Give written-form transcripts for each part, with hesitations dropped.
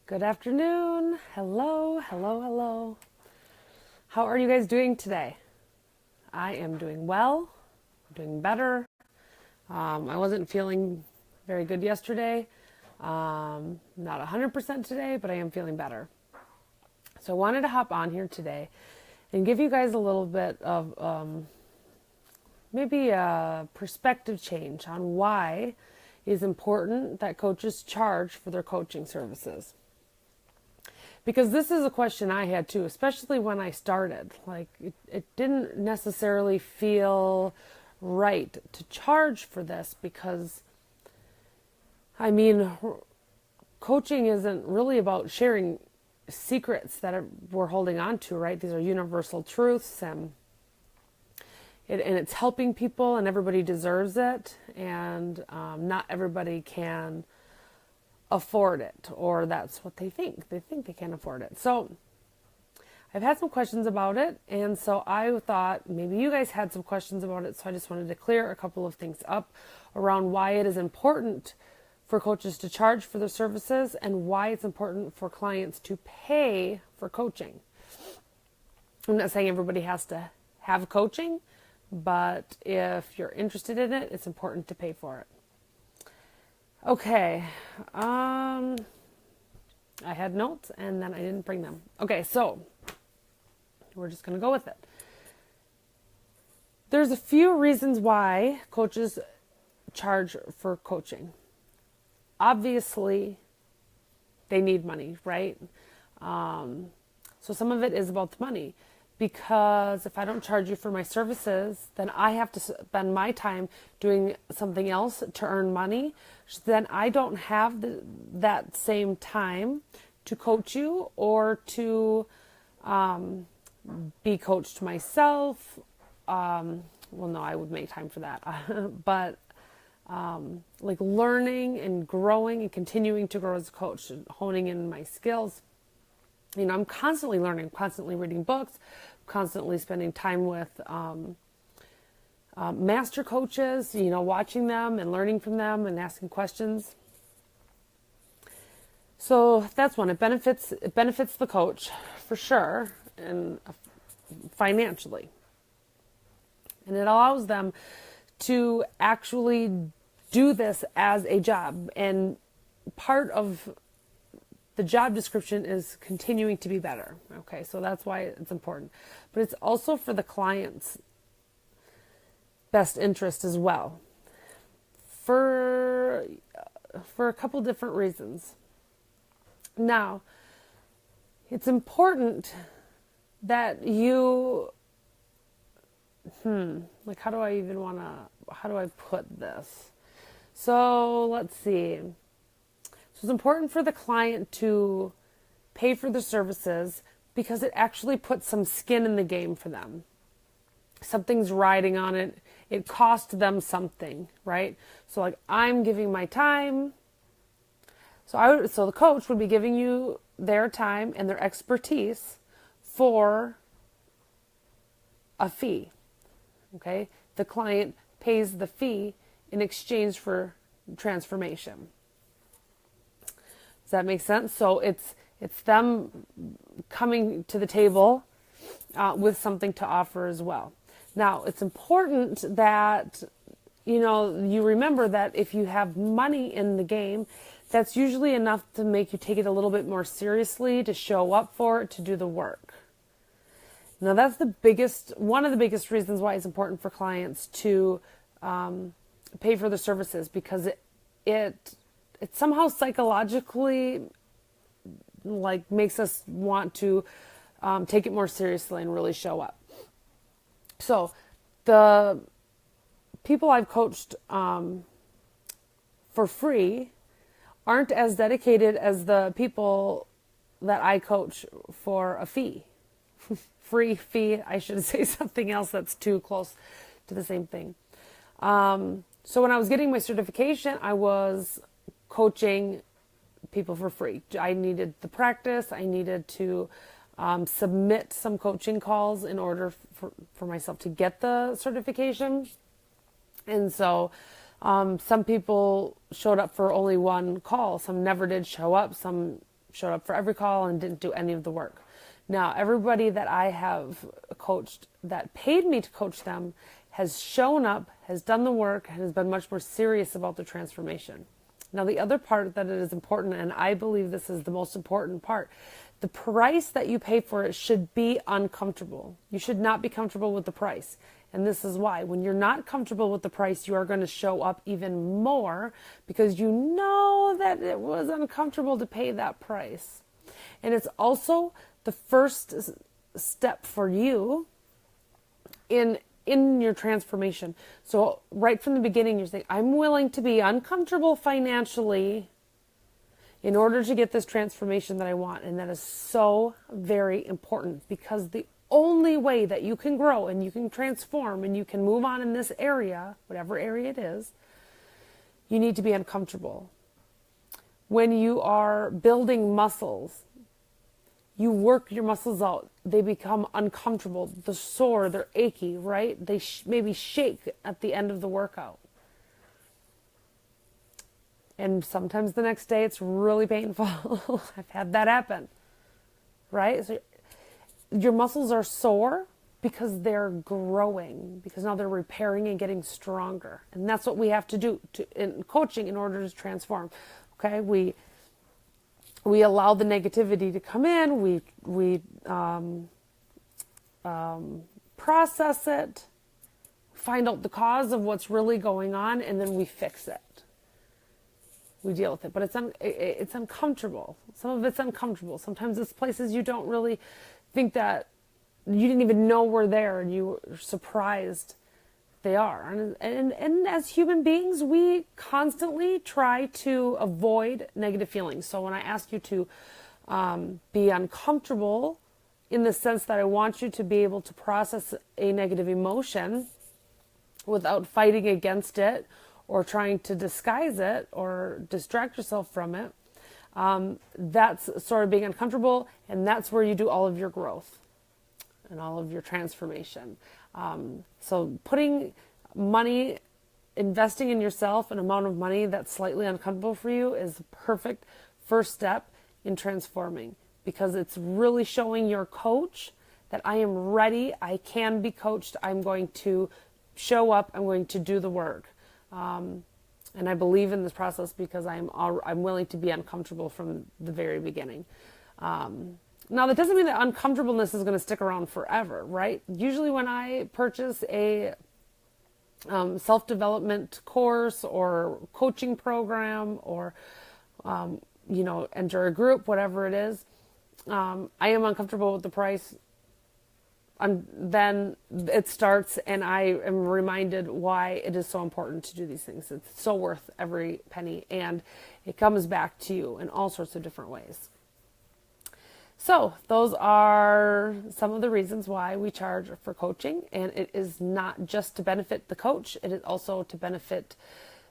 Good afternoon. Hello, hello, hello. How are you guys doing today? I am doing well, doing better. I wasn't feeling very good yesterday. Not 100% today, but I am feeling better. So I wanted to hop on here today and give you guys a little bit of maybe a perspective change on why it is important that coaches charge for their coaching services. Because this is a question I had too, especially when I started. Like, it didn't necessarily feel right to charge for this because, coaching isn't really about sharing secrets that we're holding on to, right? These are universal truths, and it's helping people, and everybody deserves it, and not everybody can afford it, or that's what they think. They think they can't afford it. So I've had some questions about it, and so I thought maybe you guys had some questions about it, so I just wanted to clear a couple of things up around why it is important for coaches to charge for their services and why it's important for clients to pay for coaching. I'm not saying everybody has to have coaching, but if you're interested in it, it's important to pay for it. Okay, I had notes and then I didn't bring them. Okay, so we're just going to go with it. There's a few reasons why coaches charge for coaching. Obviously, they need money, right? So some of it is about the money. Because if I don't charge you for my services, then I have to spend my time doing something else to earn money. So then I don't have that same time to coach you or to be coached myself. Well, no, I would make time for that. But like learning and growing and continuing to grow as a coach, and honing in my skills. I'm constantly learning, constantly reading books, constantly spending time with master coaches, watching them and learning from them and asking questions. So that's one. It benefits the coach for sure, and financially. And it allows them to actually do this as a job. And part of the job description is continuing to be better. Okay, so that's why it's important. But it's also for the client's best interest as well. For a couple different reasons. Now, it's important that you, how do I put this? So let's see. So it's important for the client to pay for the services because it actually puts some skin in the game for them. Something's riding on it. It cost them something, right? So like, I'm giving my time. So the coach would be giving you their time and their expertise for a fee. Okay? The client pays the fee in exchange for transformation. Does that make sense? So it's them coming to the table with something to offer as well. Now, it's important that, you remember that if you have money in the game, that's usually enough to make you take it a little bit more seriously, to show up for it, to do the work. Now, that's one of the biggest reasons why it's important for clients to pay for the services, because it somehow psychologically makes us want to take it more seriously and really show up. So the people I've coached for free aren't as dedicated as the people that I coach for a fee. Free fee, I should say something else that's too close to the same thing. So when I was getting my certification, I was coaching people for free. I needed the practice. I needed to submit some coaching calls in order for myself to get the certification. And so some people showed up for only one call. Some never did show up. Some showed up for every call and didn't do any of the work. Now, everybody that I have coached that paid me to coach them has shown up, has done the work, and has been much more serious about their transformation. Now, the other part that it is important, and I believe this is the most important part, the price that you pay for it should be uncomfortable. You should not be comfortable with the price. And this is why. When you're not comfortable with the price, you are going to show up even more because you know that it was uncomfortable to pay that price. And it's also the first step for you in your transformation. So right from the beginning, you're saying, I'm willing to be uncomfortable financially in order to get this transformation that I want. And that is so very important, because the only way that you can grow and you can transform and you can move on in this area, whatever area it is, you need to be uncomfortable. When you are building muscles, you work your muscles out. They become uncomfortable. They're sore, they're achy, right? They maybe shake at the end of the workout. And sometimes the next day it's really painful. I've had that happen, right? So your muscles are sore because they're growing, because now they're repairing and getting stronger. And that's what we have to do in coaching in order to transform. Okay, we allow the negativity to come in, we process it, find out the cause of what's really going on, and then we fix it. We deal with it, but it's uncomfortable. Some of it's uncomfortable. Sometimes it's places you don't really think that you didn't even know were there, and you were surprised they are. And as human beings, we constantly try to avoid negative feelings. So when I ask you to be uncomfortable, in the sense that I want you to be able to process a negative emotion without fighting against it or trying to disguise it or distract yourself from it, that's sort of being uncomfortable, and that's where you do all of your growth and all of your transformation. So putting money, investing in yourself, an amount of money that's slightly uncomfortable for you is the perfect first step in transforming, because it's really showing your coach that I am ready, I can be coached, I'm going to show up, I'm going to do the work. And I believe in this process because I'm willing to be uncomfortable from the very beginning. Now, that doesn't mean that uncomfortableness is going to stick around forever, right? Usually when I purchase a self-development course or coaching program or, enter a group, whatever it is, I am uncomfortable with the price. Then it starts, and I am reminded why it is so important to do these things. It's so worth every penny, and it comes back to you in all sorts of different ways. So those are some of the reasons why we charge for coaching, and it is not just to benefit the coach, it is also to benefit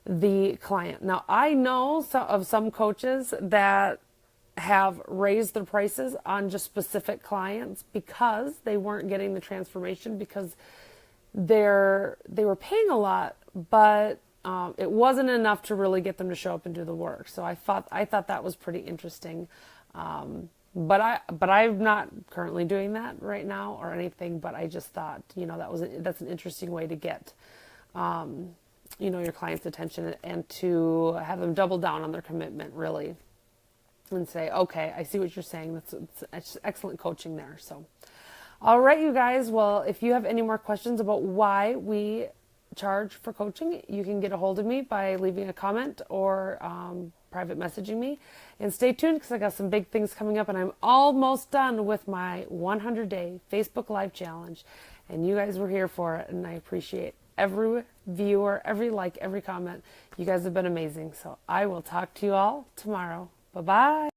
the client. Now, I know of some coaches that have raised their prices on just specific clients because they weren't getting the transformation, because they were paying a lot, but it wasn't enough to really get them to show up and do the work. So I thought that was pretty interesting. But I'm not currently doing that right now or anything, but I just thought, that's an interesting way to get, your client's attention and to have them double down on their commitment, really, and say, okay, I see what you're saying. That's excellent coaching there. So, all right, you guys. Well, if you have any more questions about why we charge for coaching, you can get a hold of me by leaving a comment or private messaging me. And stay tuned, because I got some big things coming up, and I'm almost done with my 100-day Facebook Live challenge. And you guys were here for it, and I appreciate every viewer, every like, every comment. You guys have been amazing. So I will talk to you all tomorrow. Bye-bye.